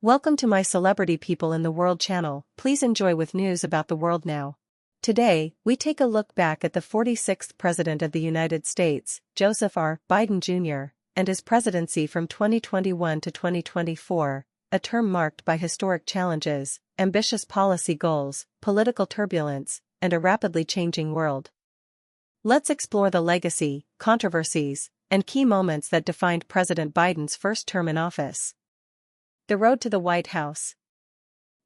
Welcome to my Celebrity People in the World channel. Please enjoy with news about the world now. Today, we take a look back at the 46th President of the United States, Joseph R. Biden Jr., and his presidency from 2021 to 2024, a term marked by historic challenges, ambitious policy goals, political turbulence, and a rapidly changing world. Let's explore the legacy, controversies, and key moments that defined President Biden's first term in office. The road to the White House.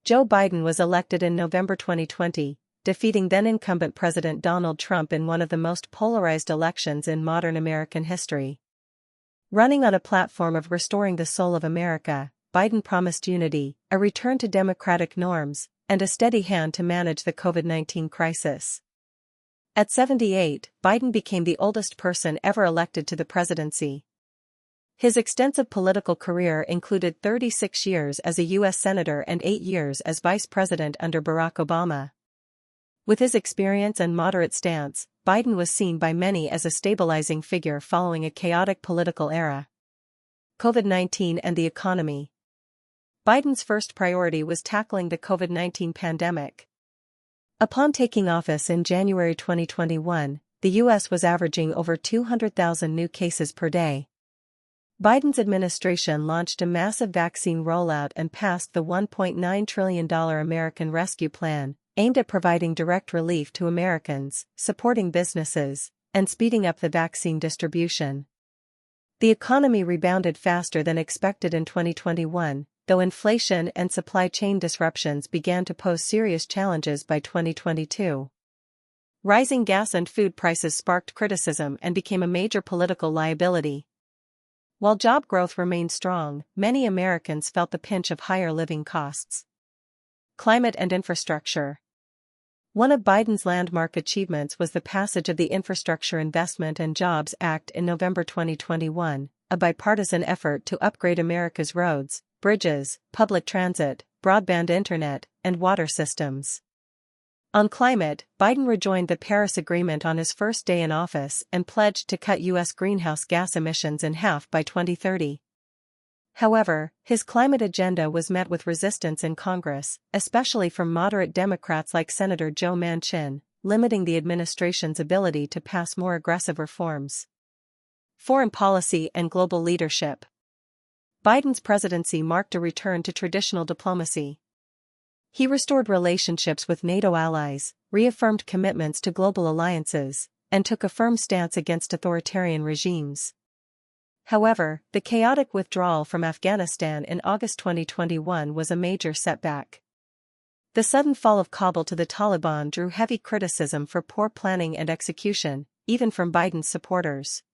Joe Biden was elected in November 2020, defeating then-incumbent President Donald Trump in one of the most polarized elections in modern American history. Running on a platform of restoring the soul of America, Biden promised unity, a return to democratic norms, and a steady hand to manage the COVID-19 crisis. At 78, Biden became the oldest person ever elected to the presidency. His extensive political career included 36 years as a U.S. Senator and 8 years as Vice President under Barack Obama. With his experience and moderate stance, Biden was seen by many as a stabilizing figure following a chaotic political era. COVID-19 and the economy. Biden's first priority was tackling the COVID-19 pandemic. Upon taking office in January 2021, the U.S. was averaging over 200,000 new cases per day. Biden's administration launched a massive vaccine rollout and passed the $1.9 trillion American Rescue Plan, aimed at providing direct relief to Americans, supporting businesses, and speeding up the vaccine distribution. The economy rebounded faster than expected in 2021, though inflation and supply chain disruptions began to pose serious challenges by 2022. Rising gas and food prices sparked criticism and became a major political liability. While job growth remained strong, many Americans felt the pinch of higher living costs. Climate and infrastructure. One of Biden's landmark achievements was the passage of the Infrastructure Investment and Jobs Act in November 2021, a bipartisan effort to upgrade America's roads, bridges, public transit, broadband internet, and water systems. On climate, Biden rejoined the Paris Agreement on his first day in office and pledged to cut U.S. greenhouse gas emissions in half by 2030. However, his climate agenda was met with resistance in Congress, especially from moderate Democrats like Senator Joe Manchin, limiting the administration's ability to pass more aggressive reforms. Foreign policy and global leadership. Biden's presidency marked a return to traditional diplomacy. He restored relationships with NATO allies, reaffirmed commitments to global alliances, and took a firm stance against authoritarian regimes. However, the chaotic withdrawal from Afghanistan in August 2021 was a major setback. The sudden fall of Kabul to the Taliban drew heavy criticism for poor planning and execution, even from Biden's supporters.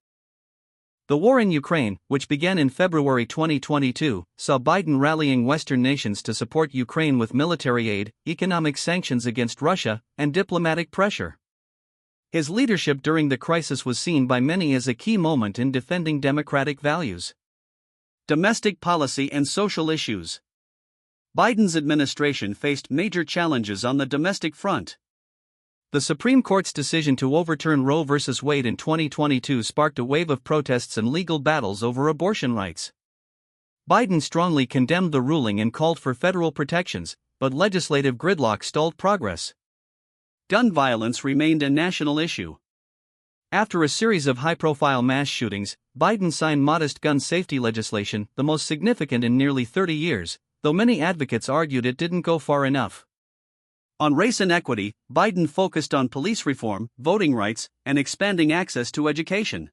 The war in Ukraine, which began in February 2022, saw Biden rallying Western nations to support Ukraine with military aid, economic sanctions against Russia, and diplomatic pressure. His leadership during the crisis was seen by many as a key moment in defending democratic values. Domestic policy and social issues. Biden's administration faced major challenges on the domestic front. The Supreme Court's decision to overturn Roe v. Wade in 2022 sparked a wave of protests and legal battles over abortion rights. Biden strongly condemned the ruling and called for federal protections, but legislative gridlock stalled progress. Gun violence remained a national issue. After a series of high-profile mass shootings, Biden signed modest gun safety legislation, the most significant in nearly 30 years, though many advocates argued it didn't go far enough. On race and equity, Biden focused on police reform, voting rights, and expanding access to education.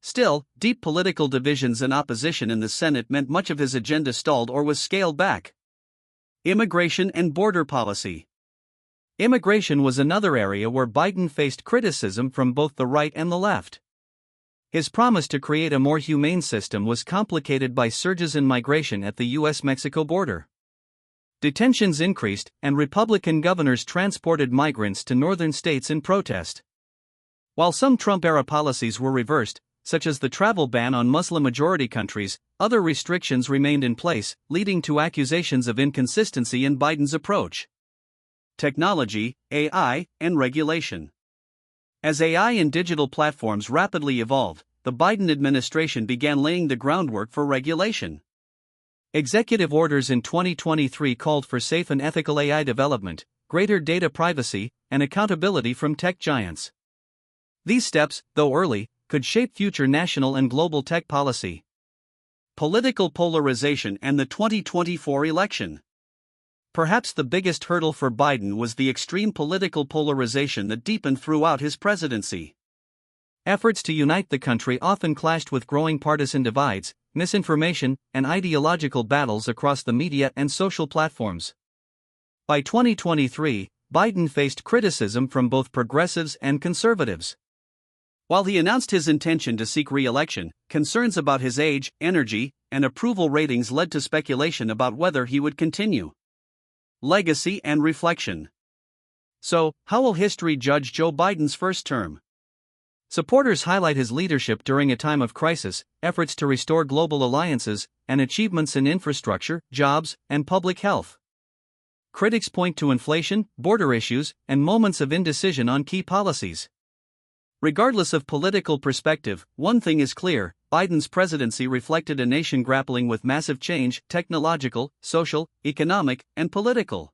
Still, deep political divisions and opposition in the Senate meant much of his agenda stalled or was scaled back. Immigration and border policy. Immigration was another area where Biden faced criticism from both the right and the left. His promise to create a more humane system was complicated by surges in migration at the U.S.-Mexico border. Detentions increased, and Republican governors transported migrants to northern states in protest. While some Trump-era policies were reversed, such as the travel ban on Muslim-majority countries, other restrictions remained in place, leading to accusations of inconsistency in Biden's approach. Technology, AI, and regulation. As AI and digital platforms rapidly evolved, the Biden administration began laying the groundwork for regulation. Executive orders in 2023 called for safe and ethical AI development, greater data privacy, and accountability from tech giants. These steps, though early, could shape future national and global tech policy. Political polarization and the 2024 election. Perhaps the biggest hurdle for Biden was the extreme political polarization that deepened throughout his presidency. Efforts to unite the country often clashed with growing partisan divides, misinformation, and ideological battles across the media and social platforms. By 2023, Biden faced criticism from both progressives and conservatives. While he announced his intention to seek re-election, concerns about his age, energy, and approval ratings led to speculation about whether he would continue. Legacy and reflection. So, how will history judge Joe Biden's first term? Supporters highlight his leadership during a time of crisis, efforts to restore global alliances, and achievements in infrastructure, jobs, and public health. Critics point to inflation, border issues, and moments of indecision on key policies. Regardless of political perspective, one thing is clear: Biden's presidency reflected a nation grappling with massive change, technological, social, economic, and political.